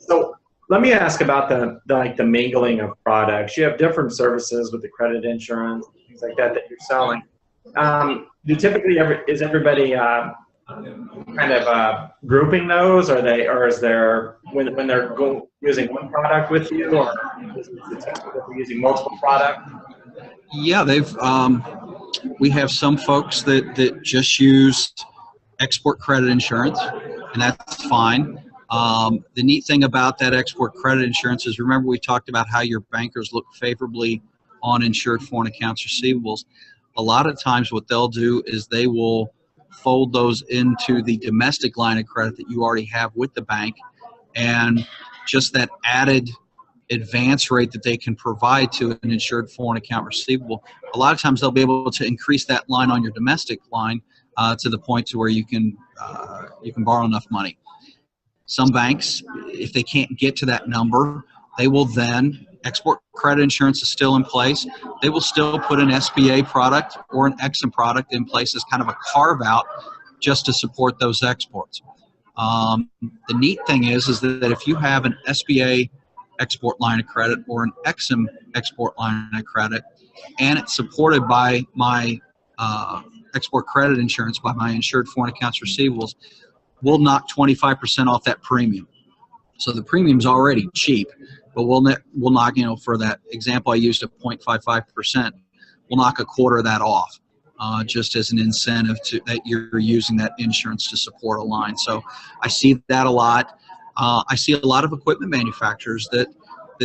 So let me ask about the mingling of products. You have different services with the credit insurance, things like that you're selling. Do typically is everybody kind of grouping those, or is there when they're using one product with you, or is it typical that they're using multiple products? Yeah, we have some folks that just use export credit insurance, and that's fine. The neat thing about that export credit insurance is, remember we talked about how your bankers look favorably on insured foreign accounts receivables. A lot of times what they'll do is they will fold those into the domestic line of credit that you already have with the bank, and just that added advance rate that they can provide to an insured foreign account receivable, a lot of times they'll be able to increase that line on your domestic line to the point to where you can borrow enough money. Some banks, if they can't get to that number, they will then, export credit insurance is still in place, they will still put an SBA product or an EXIM product in place as kind of a carve out just to support those exports. The neat thing is that if you have an SBA export line of credit or an EXIM export line of credit, and it's supported by my export credit insurance, by my insured foreign accounts receivables, we'll knock 25% off that premium. So the premium's already cheap, but we'll knock, for that example I used of 0.55%, we'll knock a quarter of that off, just as an incentive that you're using that insurance to support a line. So I see that a lot. I see a lot of equipment manufacturers that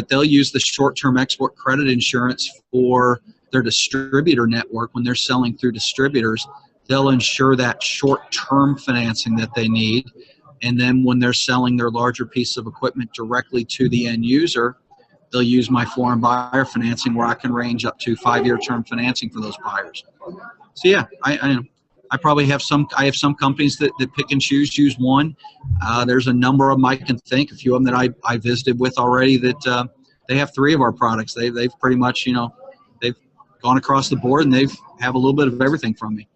they'll use the short-term export credit insurance for their distributor network. When they're selling through distributors, they'll insure that short-term financing that they need. And then when they're selling their larger piece of equipment directly to the end user, they'll use my foreign buyer financing, where I can range up to 5-year term financing for those buyers. So yeah, I probably have some companies that pick and choose, use one. There's a number of them I can think, a few of them that I visited with already that they have 3 of our products. They've pretty much, they've gone across the board and they've have a little bit of everything from me.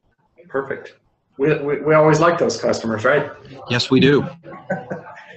Perfect. We always like those customers, right? Yes, we do.